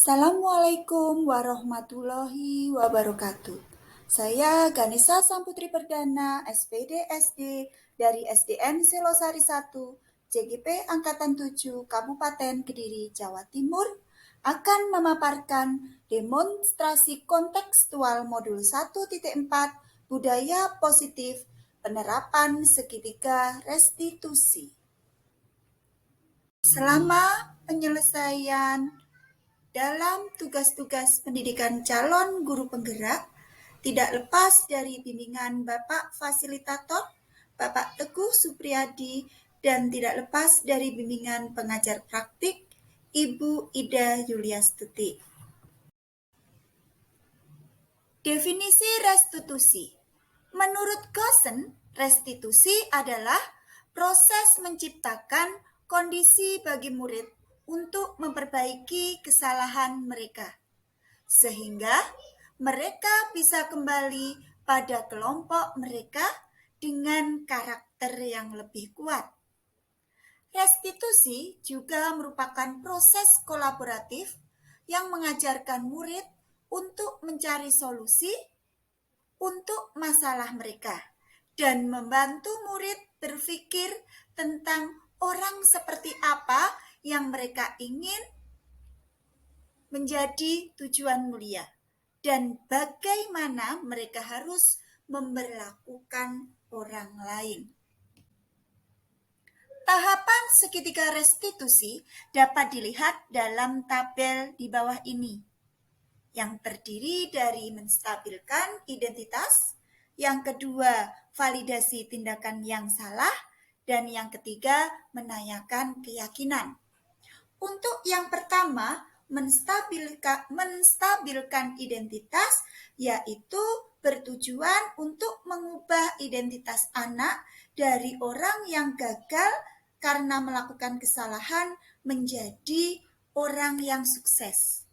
Assalamualaikum warahmatullahi wabarakatuh. Saya Ganesha Samputri Perdana, SPD SD dari SDN Selosari 1, JGP Angkatan 7, Kabupaten Kediri, Jawa Timur, akan memaparkan demonstrasi kontekstual modul 1.4 Budaya Positif Penerapan Segitiga Restitusi. Selama penyelesaian dalam tugas-tugas pendidikan calon guru penggerak, tidak lepas dari bimbingan Bapak Fasilitator, Bapak Teguh Supriyadi, dan tidak lepas dari bimbingan pengajar praktik, Ibu Ida Yuliastuti. Definisi restitusi. Menurut Goosen, restitusi adalah proses menciptakan kondisi bagi murid untuk memperbaiki kesalahan mereka, sehingga mereka bisa kembali pada kelompok mereka dengan karakter yang lebih kuat. Restitusi juga merupakan proses kolaboratif yang mengajarkan murid untuk mencari solusi untuk masalah mereka dan membantu murid berpikir tentang orang seperti apa yang mereka ingin menjadi tujuan mulia dan bagaimana mereka harus memperlakukan orang lain. Tahapan segitiga restitusi dapat dilihat dalam tabel di bawah ini, yang terdiri dari menstabilkan identitas, yang kedua validasi tindakan yang salah, dan yang ketiga menanyakan keyakinan. Untuk yang pertama, menstabilkan identitas, yaitu bertujuan untuk mengubah identitas anak dari orang yang gagal karena melakukan kesalahan menjadi orang yang sukses.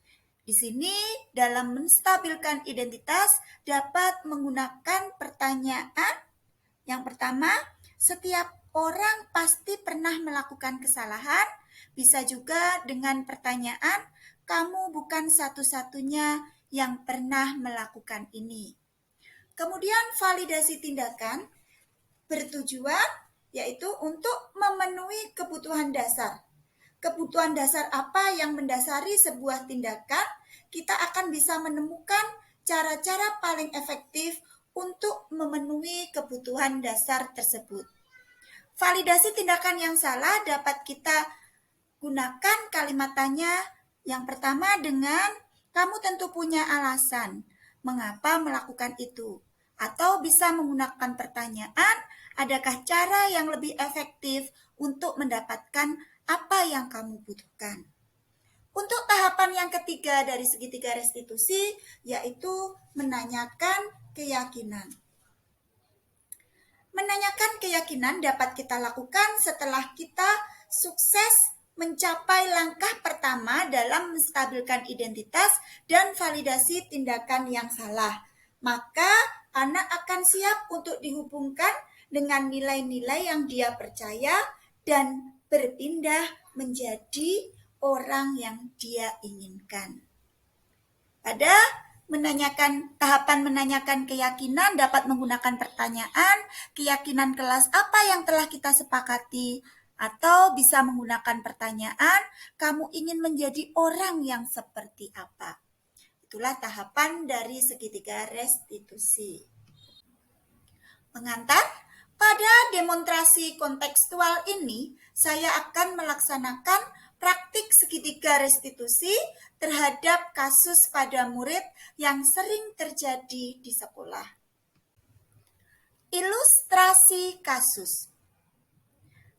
Di sini dalam menstabilkan identitas dapat menggunakan pertanyaan. Yang pertama, setiap orang pasti pernah melakukan kesalahan. Bisa juga dengan pertanyaan, kamu bukan satu-satunya yang pernah melakukan ini. Kemudian validasi tindakan bertujuan yaitu untuk memenuhi kebutuhan dasar. Kebutuhan dasar apa yang mendasari sebuah tindakan? Kita akan bisa menemukan cara-cara paling efektif untuk memenuhi kebutuhan dasar tersebut. Validasi tindakan yang salah dapat kita gunakan kalimat tanya yang pertama dengan kamu tentu punya alasan mengapa melakukan itu. Atau bisa menggunakan pertanyaan, adakah cara yang lebih efektif untuk mendapatkan apa yang kamu butuhkan. Untuk tahapan yang ketiga dari segitiga restitusi, yaitu menanyakan keyakinan. Menanyakan keyakinan dapat kita lakukan setelah kita sukses mencapai langkah pertama dalam menstabilkan identitas dan validasi tindakan yang salah. Maka anak akan siap untuk dihubungkan dengan nilai-nilai yang dia percaya dan berpindah menjadi orang yang dia inginkan. Pada tahapan menanyakan keyakinan dapat menggunakan pertanyaan, keyakinan kelas apa yang telah kita sepakati, atau bisa menggunakan pertanyaan, kamu ingin menjadi orang yang seperti apa. Itulah tahapan dari segitiga restitusi. Pengantar, pada demonstrasi kontekstual ini, saya akan melaksanakan praktik segitiga restitusi terhadap kasus pada murid yang sering terjadi di sekolah. Ilustrasi kasus.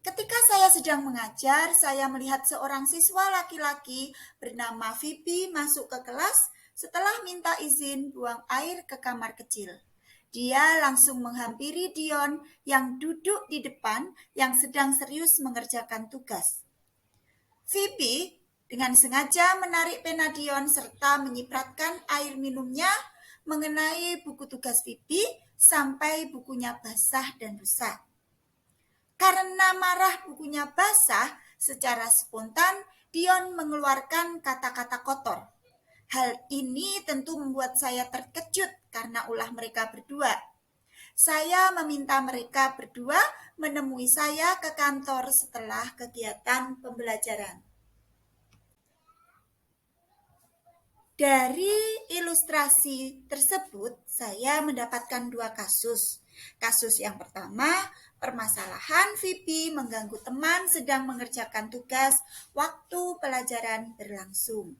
Ketika saya sedang mengajar, saya melihat seorang siswa laki-laki bernama Vipi masuk ke kelas setelah minta izin buang air ke kamar kecil. Dia langsung menghampiri Dion yang duduk di depan yang sedang serius mengerjakan tugas. Vipi dengan sengaja menarik pena Dion serta menyipratkan air minumnya mengenai buku tugas Vipi sampai bukunya basah dan rusak. Karena marah bukunya basah, secara spontan Dion mengeluarkan kata-kata kotor. Hal ini tentu membuat saya terkejut karena ulah mereka berdua. Saya meminta mereka berdua menemui saya ke kantor setelah kegiatan pembelajaran. Dari ilustrasi tersebut, saya mendapatkan dua kasus. Kasus yang pertama, permasalahan VP mengganggu teman sedang mengerjakan tugas waktu pelajaran berlangsung.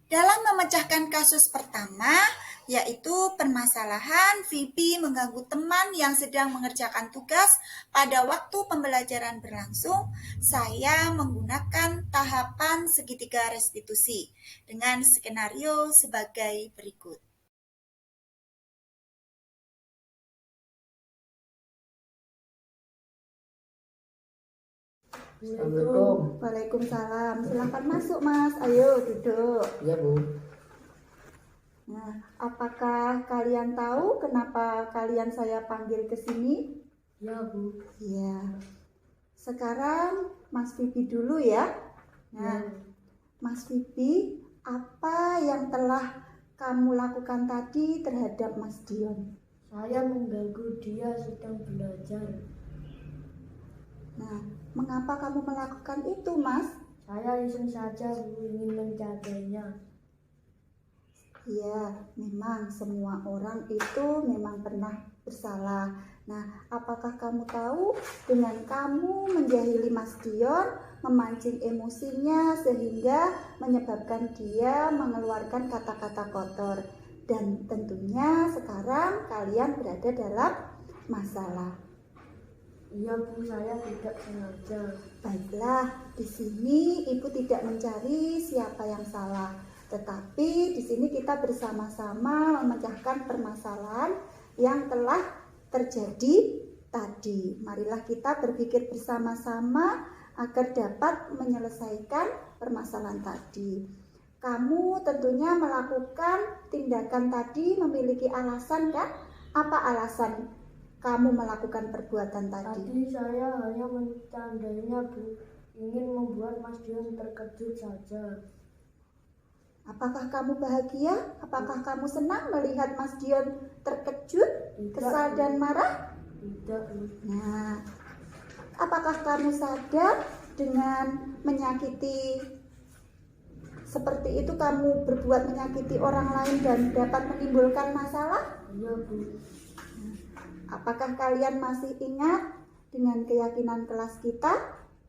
Dalam memecahkan kasus pertama, yaitu permasalahan VP mengganggu teman yang sedang mengerjakan tugas pada waktu pembelajaran berlangsung, saya menggunakan tahapan segitiga restitusi dengan skenario sebagai berikut. Assalamualaikum. Waalaikumsalam. Silakan masuk, Mas. Ayo duduk. Ya, Bu. Nah, apakah kalian tahu kenapa kalian saya panggil ke sini? Ya, Bu. Ya. Sekarang Mas Vivi dulu ya. Nah, Ya. Mas Vivi, apa yang telah kamu lakukan tadi terhadap Mas Dion? Saya mengganggu dia sedang belajar. Nah, mengapa kamu melakukan itu, Mas? Saya iseng saja, Bu, ingin mencadainya. Ya, memang semua orang itu memang pernah bersalah. Nah, apakah kamu tahu dengan kamu menjahili Mas Dion, memancing emosinya sehingga menyebabkan dia mengeluarkan kata-kata kotor. Dan tentunya sekarang kalian berada dalam masalah. Iya, Bu, saya tidak sengaja. Baiklah, di sini Ibu tidak mencari siapa yang salah, tetapi di sini kita bersama-sama memecahkan permasalahan yang telah terjadi tadi. Marilah kita berpikir bersama-sama agar dapat menyelesaikan permasalahan tadi. Kamu tentunya melakukan tindakan tadi memiliki alasan, kan? Apa alasan kamu melakukan perbuatan tadi? Tadi saya hanya mencandainya, Bu, ingin membuat Mas Dion terkejut saja. Apakah kamu bahagia? Apakah kamu senang melihat Mas Dion terkejut, kesal dan marah? Tidak, Bu. Nah, apakah kamu sadar dengan menyakiti seperti itu kamu berbuat menyakiti orang lain dan dapat menimbulkan masalah? Iya, Bu. Apakah kalian masih ingat dengan keyakinan kelas kita?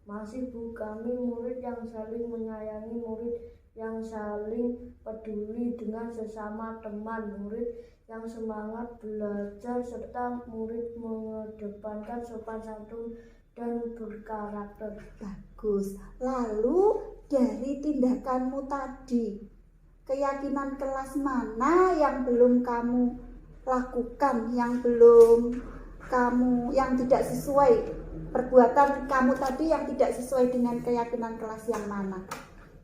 Masih, Bu, kami murid yang saling menyayangi, murid yang saling peduli dengan sesama teman, murid yang semangat belajar, serta murid mengedepankan sopan santun dan berkarakter. Bagus. Lalu dari tindakanmu tadi, keyakinan kelas mana yang belum kamu lakukan, yang tidak sesuai, perbuatan kamu tadi yang tidak sesuai dengan keyakinan kelas yang mana?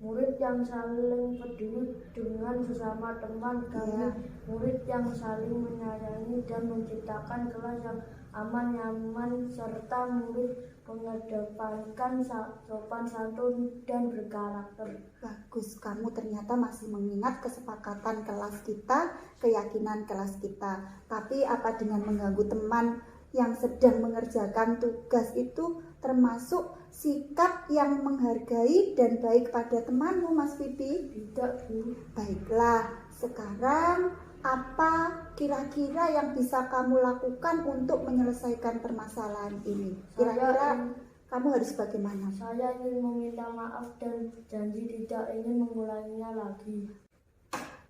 Murid yang saling peduli dengan sesama teman kami, murid yang saling menyayangi dan menciptakan kelas yang aman, nyaman, serta murid mengedepankan sopan santun dan berkarakter. Bagus, kamu ternyata masih mengingat kesepakatan kelas kita, keyakinan kelas kita. Tapi apa dengan mengganggu teman yang sedang mengerjakan tugas itu termasuk sikap yang menghargai dan baik pada temanmu, Mas Vivi? Tidak, Bu. Baiklah, sekarang apa kira-kira yang bisa kamu lakukan untuk menyelesaikan permasalahan ini? Kira-kira kamu harus bagaimana? Saya ingin meminta maaf dan janji tidak ingin mengulanginya lagi.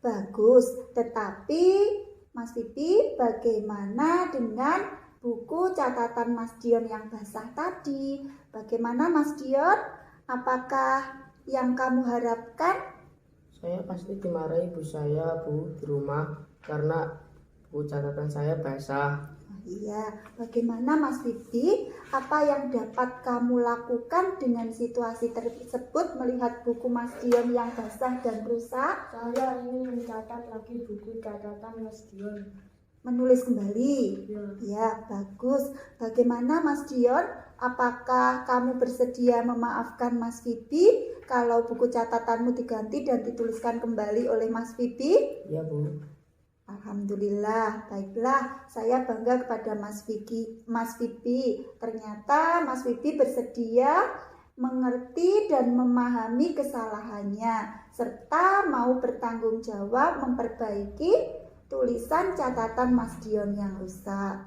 Bagus, tetapi Mas Vivi, bagaimana dengan buku catatan Mas Dion yang basah tadi? Bagaimana Mas Dion? Apakah yang kamu harapkan? Saya pasti dimarahi ibu saya, Bu, di rumah karena buku catatan saya basah. Iya, bagaimana Mas Vivi? Apa yang dapat kamu lakukan dengan situasi tersebut melihat buku Mas Dion yang basah dan rusak? Saya ingin mencatat lagi buku catatan Mas Dion. menulis kembali. Ya. Ya, bagus. Bagaimana Mas Dion? Apakah kamu bersedia memaafkan Mas Vibi kalau buku catatanmu diganti dan dituliskan kembali oleh Mas Vibi? Ya Bu. Alhamdulillah, baiklah. Saya bangga kepada Mas Vibi. Ternyata Mas Vibi bersedia mengerti dan memahami kesalahannya, serta mau bertanggung jawab memperbaiki tulisan catatan Mas Dion yang rusak.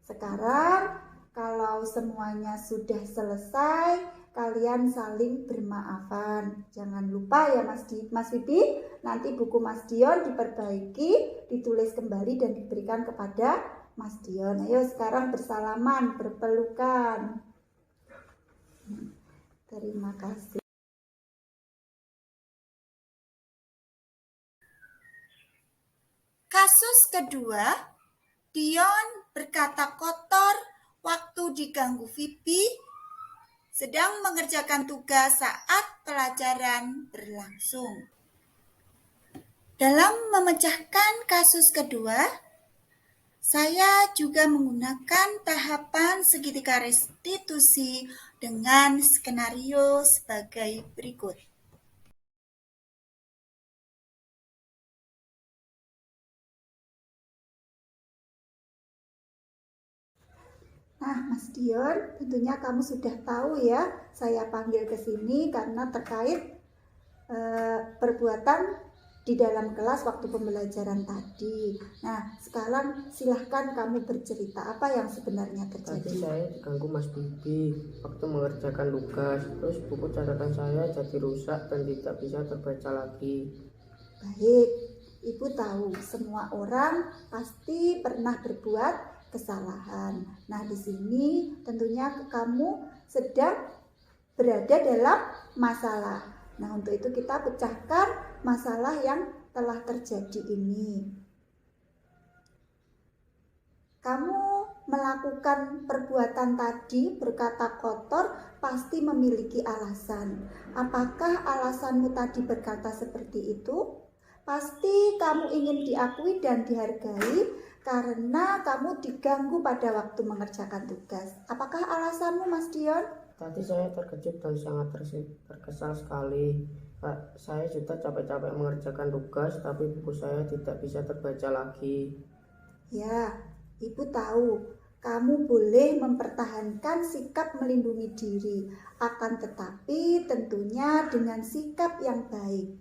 Sekarang kalau semuanya sudah selesai, kalian saling bermaafan. Jangan lupa ya Mas Vibi, nanti buku Mas Dion diperbaiki, ditulis kembali dan diberikan kepada Mas Dion. Ayo sekarang bersalaman, berpelukan. Terima kasih. Kasus kedua, Dion berkata kotor waktu diganggu Vibi sedang mengerjakan tugas saat pelajaran berlangsung. Dalam memecahkan kasus kedua, saya juga menggunakan tahapan segitiga restitusi dengan skenario sebagai berikut. Nah, Mas Dion, tentunya kamu sudah tahu ya, saya panggil ke sini karena terkait perbuatan di dalam kelas waktu pembelajaran tadi. Nah, sekarang silahkan kamu bercerita apa yang sebenarnya Tadi terjadi. saya diganggu Mas Bibi waktu mengerjakan tugas. Terus buku catatan saya jadi rusak dan tidak bisa terbaca lagi. Baik, Ibu tahu semua orang pasti pernah berbuat kesalahan. Nah, di sini tentunya kamu sedang berada dalam masalah. Nah, untuk itu kita pecahkan masalah yang telah terjadi ini. Kamu melakukan perbuatan tadi berkata kotor pasti memiliki alasan. Apakah alasanmu tadi berkata seperti itu? Pasti kamu ingin diakui dan dihargai karena kamu diganggu pada waktu mengerjakan tugas. Apakah alasanmu, Mas Dion? Tadi saya terkejut dan sangat terkesal sekali. Saya sudah capek-capek mengerjakan tugas, tapi buku saya tidak bisa terbaca lagi. Ya, Ibu tahu kamu boleh mempertahankan sikap melindungi diri, akan tetapi tentunya dengan sikap yang baik.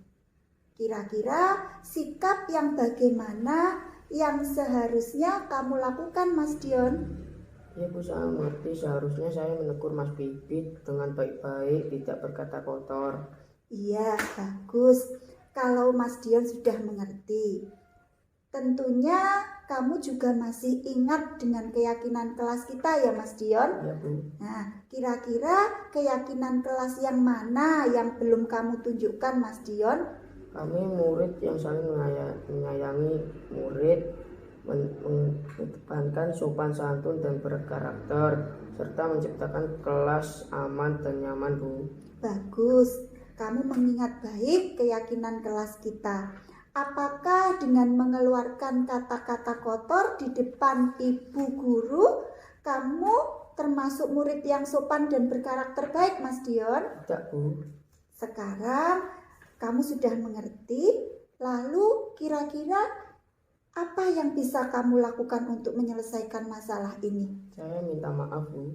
Kira-kira sikap yang bagaimana yang seharusnya kamu lakukan, Mas Dion? Ya Bu, saya mengerti. Seharusnya saya menegur Mas Bibit dengan baik-baik, tidak berkata kotor. Iya, bagus. Kalau Mas Dion sudah mengerti. Tentunya kamu juga masih ingat dengan keyakinan kelas kita ya Mas Dion? Ya Bu. Nah, kira-kira keyakinan kelas yang mana yang belum kamu tunjukkan Mas Dion? Kami murid yang saling menyayangi murid, mengedepankan sopan santun dan berkarakter, serta menciptakan kelas aman dan nyaman, Bu. Bagus, kamu mengingat baik keyakinan kelas kita. Apakah dengan mengeluarkan kata-kata kotor di depan ibu guru, kamu termasuk murid yang sopan dan berkarakter baik, Mas Dion? Tidak, Bu. Sekarang kamu sudah mengerti, lalu kira-kira apa yang bisa kamu lakukan untuk menyelesaikan masalah ini? Saya minta maaf, Bu.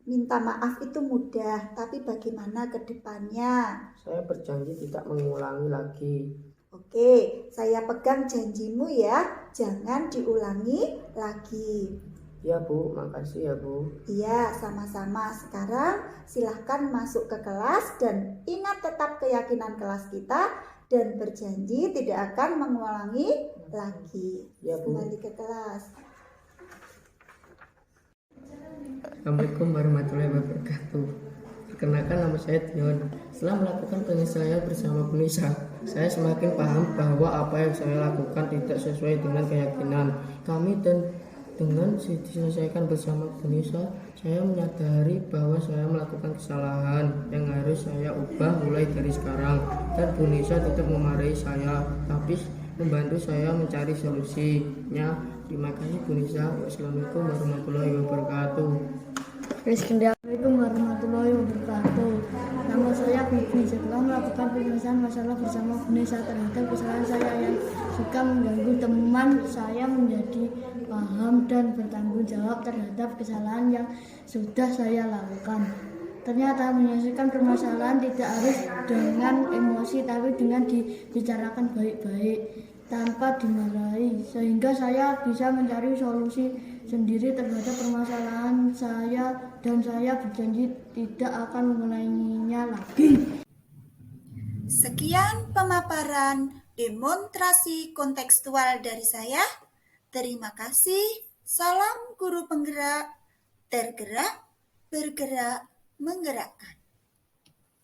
Minta maaf itu mudah, tapi bagaimana ke depannya? Saya berjanji tidak mengulangi lagi. Oke, saya pegang janjimu ya, jangan diulangi lagi. Ya Bu, makasih ya Bu. Iya, sama-sama. Sekarang silahkan masuk ke kelas dan ingat tetap keyakinan kelas kita dan berjanji tidak akan mengulangi lagi. Ya Bu. Kembali ke kelas. Assalamualaikum warahmatullahi wabarakatuh. Perkenalkan, nama saya Dion. Setelah melakukan penyesuaian bersama Bu Nisa, saya semakin paham bahwa apa yang saya lakukan tidak sesuai dengan keyakinan kami, dan dengan diselesaikan bersama Bu Nisa, saya menyadari bahwa saya melakukan kesalahan yang harus saya ubah mulai dari sekarang. Dan Bu Nisa tidak memarahi saya, tapi membantu saya mencari solusinya Terima kasih Bu Nisa. Wassalamualaikum warahmatullahi wabarakatuh. Assalamualaikum warahmatullahi wabarakatuh. Nama saya Bibi. Setelah melakukan penyelesaian masalah bersama Bu Nisa terhadap kesalahan saya yang suka mengganggu teman, saya menjadi paham dan bertanggung jawab terhadap kesalahan yang sudah saya lakukan. Ternyata menyelesaikan permasalahan tidak harus dengan emosi, tapi dengan dibicarakan baik-baik tanpa dimarahi, sehingga saya bisa mencari solusi sendiri terhadap permasalahan saya, dan saya berjanji tidak akan mengulanginya lagi. Sekian pemaparan demonstrasi kontekstual dari saya. Terima kasih. Salam guru penggerak, tergerak, bergerak, menggerakkan.